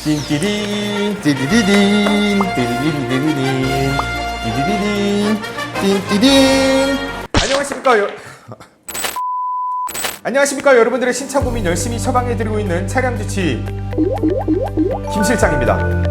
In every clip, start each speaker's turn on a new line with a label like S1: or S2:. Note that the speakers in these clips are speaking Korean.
S1: 띵띠딘 띠디디딘 띠디디디디딘 띠디디딘 띵띠딘. 안녕하십니까 여러분들의 신차 고민 열심히 처방해드리고 있는 차량주치 김 실장입니다.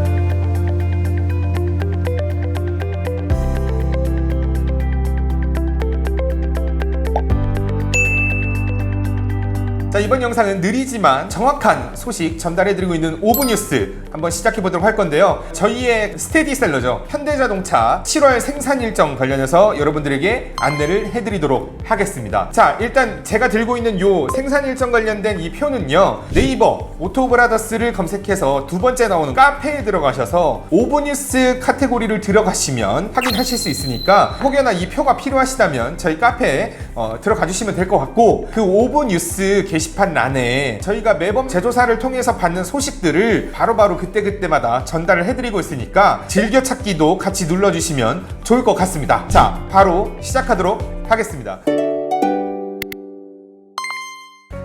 S1: 자, 이번 영상은 느리지만 정확한 소식 전달해드리고 있는 5분 뉴스 한번 시작해보도록 할 건데요. 저희의 스테디셀러죠. 현대자동차 7월 생산 일정 관련해서 여러분들에게 안내를 해드리도록 하겠습니다. 자, 일단 제가 들고 있는 요 생산 일정 관련된 이 표는요, 네이버 오토브라더스를 검색해서 두 번째 나오는 카페에 들어가셔서 5분 뉴스 카테고리를 들어가시면 확인하실 수 있으니까 혹여나 이 표가 필요하시다면 저희 카페에 들어가 주시면 될 것 같고, 그 5분 뉴스 게시판란에 저희가 매번 제조사를 통해서 받는 소식들을 바로바로 그때그때마다 전달을 해드리고 있으니까 즐겨찾기도 같이 눌러주시면 좋을 것 같습니다. 자, 바로 시작하도록 하겠습니다.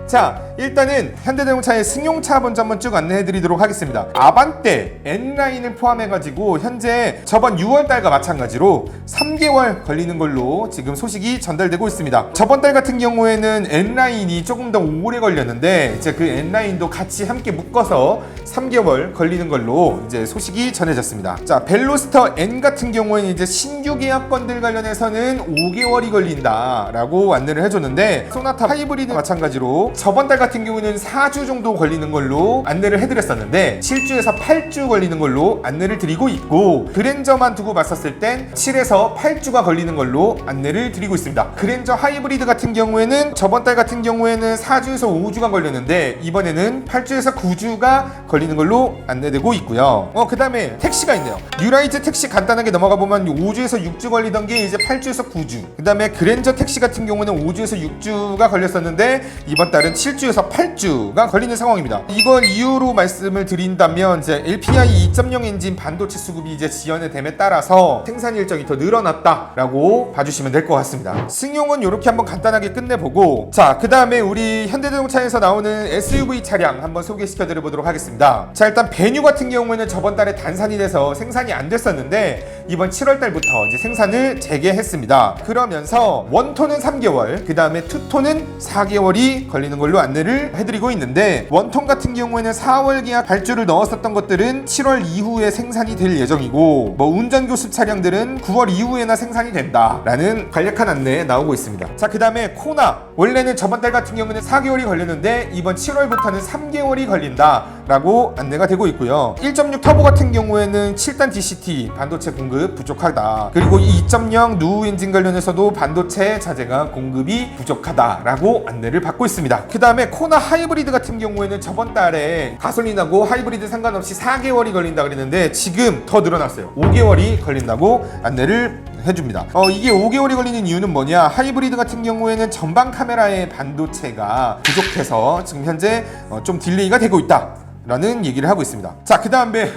S1: 자, 일단은 현대자동차의 승용차 먼저 한번 쭉 안내해드리도록 하겠습니다. 아반떼 N라인을 포함해가지고 현재 저번 6월달과 마찬가지로 3개월 걸리는 걸로 지금 소식이 전달되고 있습니다. 저번 달 같은 경우에는 N라인이 조금 더 오래 걸렸는데 이제 그 N라인도 같이 함께 묶어서 3개월 걸리는 걸로 이제 소식이 전해졌습니다. 자, 벨로스터 N 같은 경우에는 이제 신규 계약건들 관련해서는 5개월이 걸린다라고 안내를 해줬는데, 소나타 하이브리드 마찬가지로 저번 달 같은 경우는 4주 정도 걸리는 걸로 안내를 해드렸었는데 7주에서 8주 걸리는 걸로 안내를 드리고 있고, 그랜저만 두고 봤었을 땐 7에서 8주가 걸리는 걸로 안내를 드리고 있습니다. 그랜저 하이브리드 같은 경우에는 저번 달 같은 경우에는 4주에서 5주가 걸렸는데 이번에는 8주에서 9주가 걸리는 걸로 안내되고 있고요. 그 다음에 택시가 있네요. 뉴라이트 택시 간단하게 넘어가 보면 5주에서 6주 걸리던 게 이제 8주에서 9주. 그 다음에 그랜저 택시 같은 경우는 5주에서 6주가 걸렸었는데 이번 달은 7주에서 8주가 걸리는 상황입니다. 이걸 이유로 말씀을 드린다면 이제 LPI 2.0 엔진 반도체 수급이 이제 지연이 됨에 따라서 생산 일정이 더 늘어났다라고 봐주시면 될 것 같습니다. 승용은 이렇게 한번 간단하게 끝내보고, 자, 그 다음에 우리 현대자동차에서 나오는 SUV 차량 한번 소개시켜 드려보도록 하겠습니다. 자, 일단 베뉴 같은 경우에는 저번 달에 단산이 돼서 생산이 안 됐었는데 이번 7월 달부터 이제 생산을 재개했습니다. 그러면서 원톤은 3개월, 그 다음에 투톤은 4개월이 걸리는 걸로 안내를 해드리고 있는데, 원톤 같은 경우에는 4월 계약 발주를 넣었었던 것들은 7월 이후에 생산이 될 예정이고, 뭐 운전교습 차량들은 9월 이후에나 생산이 된다라는 간략한 안내 나오고 있습니다. 자, 그 다음에 코나, 원래는 저번 달 같은 경우는 4개월이 걸렸는데 이번 7월부터는 3개월이 걸린다라고 안내가 되고 있고요. 1.6 터보 같은 경우에는 7단 DCT 반도체 공급 부족하다. 그리고 2.0 누 엔진 관련해서도 반도체 자재가 공급이 부족하다라고 안내를 받고 있습니다. 그 다음에 코나 하이브리드 같은 경우에는 저번 달에 가솔린하고 하이브리드 상관없이 4개월이 걸린다 그랬는데 지금 더 늘어났어요. 5개월이 걸린다고 안내를 해줍니다. 이게 5개월이 걸리는 이유는 뭐냐? 하이브리드 같은 경우에는 전방 카메라의 반도체가 부족해서 지금 현재 좀 딜레이가 되고 있다 라는 얘기를 하고 있습니다. 자, 그 다음에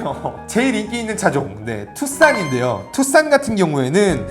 S1: 제일 인기 있는 차종, 투싼인데요. 투싼 같은 경우에는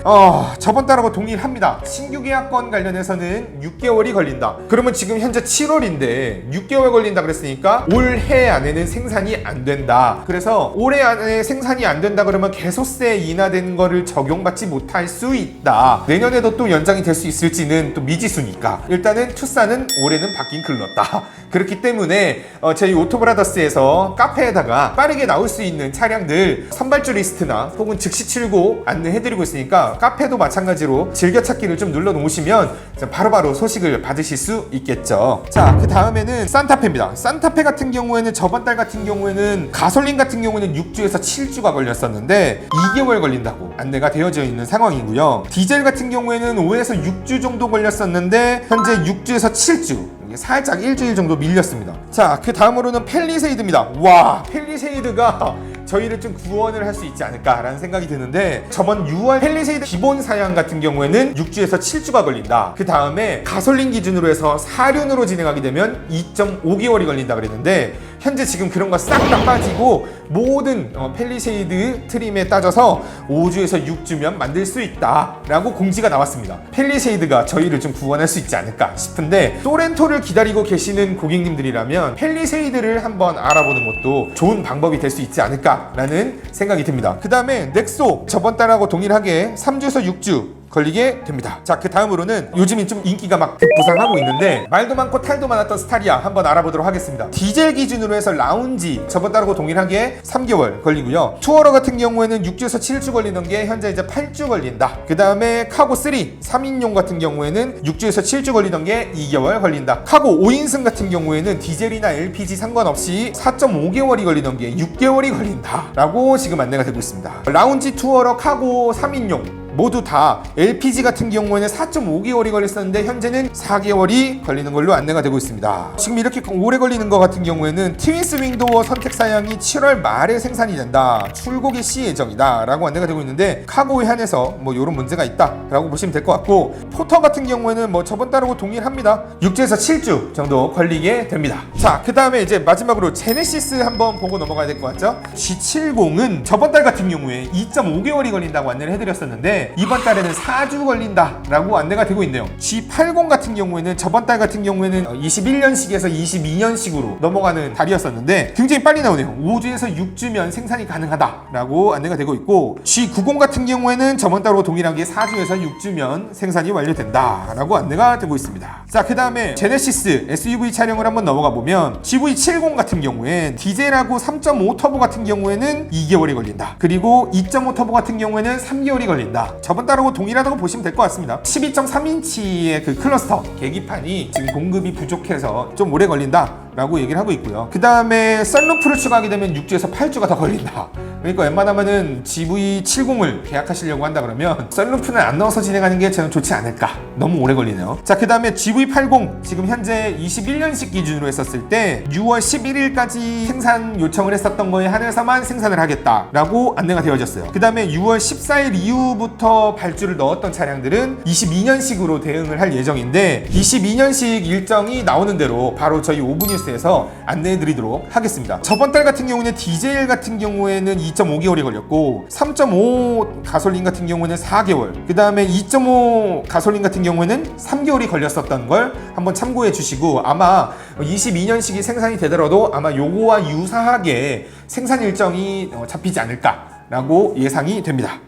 S1: 저번 달하고 동일합니다. 신규 계약건 관련해서는 6개월이 걸린다. 그러면 지금 현재 7월인데 6개월 걸린다 그랬으니까 올해 안에는 생산이 안 된다. 그래서 올해 안에 생산이 안 된다 그러면 개소세 인하된 거를 적용받지 못할 수 있다. 내년에도 또 연장이 될 수 있을지는 또 미지수니까 일단은 투싼은 올해는 받긴 글렀다. 그렇기 때문에 저희 오토브라더스에서 카페에다가 빠르게 나올 수 있는 차량들 선발주 리스트나 혹은 즉시 출고 안내해드리고 있으니까 카페도 마찬가지로 즐겨찾기를 좀 눌러놓으시면 바로바로 소식을 받으실 수 있겠죠. 자, 그 다음에는 산타페입니다. 산타페 같은 경우에는 저번 달 같은 경우에는 가솔린 같은 경우는 6주에서 7주가 걸렸었는데 2개월 걸린다고 안내가 되어져 있는 상황이고요. 디젤 같은 경우에는 5에서 6주 정도 걸렸었는데 현재 6주에서 7주, 살짝 일주일 정도 밀렸습니다. 자, 그 다음으로는 펠리세이드입니다. 와, 펠리세이드가 저희를 좀 구원을 할 수 있지 않을까라는 생각이 드는데, 저번 6월 펠리세이드 기본 사양 같은 경우에는 6주에서 7주가 걸린다. 그 다음에 가솔린 기준으로 해서 사륜으로 진행하게 되면 2.5개월이 걸린다 그랬는데 현재 지금 그런 거 싹 다 빠지고 모든 펠리세이드 트림에 따져서 5주에서 6주면 만들 수 있다라고 공지가 나왔습니다. 펠리세이드가 저희를 좀 구원할 수 있지 않을까 싶은데, 소렌토를 기다리고 계시는 고객님들이라면 펠리세이드를 한번 알아보는 것도 좋은 방법이 될 수 있지 않을까라는 생각이 듭니다. 그 다음에 넥소 저번 달하고 동일하게 3주에서 6주 걸리게 됩니다. 자, 그 다음으로는 요즘이 좀 인기가 막 급부상하고 있는데 말도 많고 탈도 많았던 스타리아 한번 알아보도록 하겠습니다. 디젤 기준으로 해서 라운지 저번 달하고 동일하게 3개월 걸리고요. 투어러 같은 경우에는 6주에서 7주 걸리는 게 현재 이제 8주 걸린다. 그 다음에 카고 3 3인용 같은 경우에는 6주에서 7주 걸리던 게 2개월 걸린다. 카고 5인승 같은 경우에는 디젤이나 LPG 상관없이 4.5개월이 걸리던 게 6개월이 걸린다 라고 지금 안내가 되고 있습니다. 라운지 투어러 카고 3인용 모두 다 LPG 같은 경우에는 4.5개월이 걸렸었는데 현재는 4개월이 걸리는 걸로 안내가 되고 있습니다. 지금 이렇게 오래 걸리는 것 같은 경우에는 트윈스 윙도어 선택 사양이 7월 말에 생산이 된다, 출고기 시 예정이다 라고 안내가 되고 있는데, 카고에 한해서 뭐 이런 문제가 있다 라고 보시면 될 것 같고, 포터 같은 경우에는 뭐 저번 달하고 동일합니다. 6주에서 7주 정도 걸리게 됩니다. 자, 그 다음에 이제 마지막으로 제네시스 한번 보고 넘어가야 될 것 같죠? G70은 저번 달 같은 경우에 2.5개월이 걸린다고 안내를 해드렸었는데 이번 달에는 4주 걸린다라고 안내가 되고 있네요. G80 같은 경우에는 저번 달 같은 경우에는 21년식에서 22년식으로 넘어가는 달이었었는데 굉장히 빨리 나오네요. 5주에서 6주면 생산이 가능하다라고 안내가 되고 있고, G90 같은 경우에는 저번 달과 동일하게 4주에서 6주면 생산이 완료된다라고 안내가 되고 있습니다. 자, 그 다음에 제네시스 SUV 차량을 한번 넘어가 보면 GV70 같은 경우엔 디젤하고 3.5 터보 같은 경우에는 2개월이 걸린다. 그리고 2.5 터보 같은 경우에는 3개월이 걸린다. 저번 달하고 동일하다고 보시면 될 것 같습니다. 12.3인치의 그 클러스터 계기판이 지금 공급이 부족해서 좀 오래 걸린다 라고 얘기를 하고 있고요. 그 다음에 썬루프를 추가하게 되면 6주에서 8주가 더 걸린다. 그러니까 웬만하면은 GV70을 계약하시려고 한다 그러면 썬루프는 안 넣어서 진행하는 게 저는 좋지 않을까. 너무 오래 걸리네요. 자, 그 다음에 GV80 지금 현재 21년식 기준으로 했었을 때 6월 11일까지 생산 요청을 했었던 거에 한해서만 생산을 하겠다라고 안내가 되어졌어요. 그 다음에 6월 14일 이후부터 발주를 넣었던 차량들은 22년식으로 대응을 할 예정인데, 22년식 일정이 나오는 대로 바로 저희 오브뉴스에서 안내해 드리도록 하겠습니다. 저번 달 같은 경우는 디젤 같은 경우에는 2.5개월이 걸렸고, 3.5 가솔린 같은 경우에는 4개월, 그 다음에 2.5 가솔린 같은 경우에는 3개월이 걸렸었던 걸 한번 참고해 주시고, 아마 22년식이 생산이 되더라도 아마 요거와 유사하게 생산 일정이 잡히지 않을까라고 예상이 됩니다.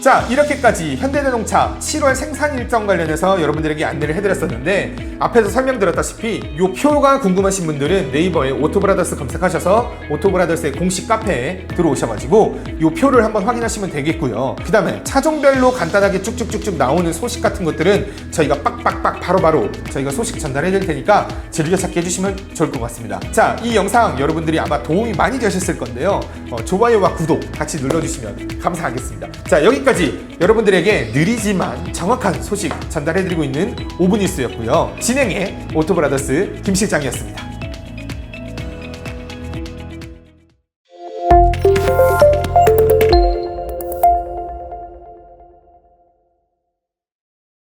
S1: 자, 이렇게까지 현대자동차 7월 생산 일정 관련해서 여러분들에게 안내를 해드렸었는데, 앞에서 설명드렸다시피 요 표가 궁금하신 분들은 네이버에 오토브라더스 검색하셔서 오토브라더스의 공식 카페에 들어오셔가지고 요 표를 한번 확인하시면 되겠고요. 그 다음에 차종별로 간단하게 쭉쭉쭉쭉 나오는 소식 같은 것들은 저희가 빡빡빡 바로바로 저희가 소식 전달해 드릴 테니까 즐겨찾기 해주시면 좋을 것 같습니다. 자, 이 영상 여러분들이 아마 도움이 많이 되셨을 건데요. 좋아요와 구독 같이 눌러주시면 감사하겠습니다. 자, 여기까지 여러분들에게 느리지만 정확한 소식 전달해드리고 있는 오브뉴스였고요. 진행의 오토브라더스 김 실장이었습니다.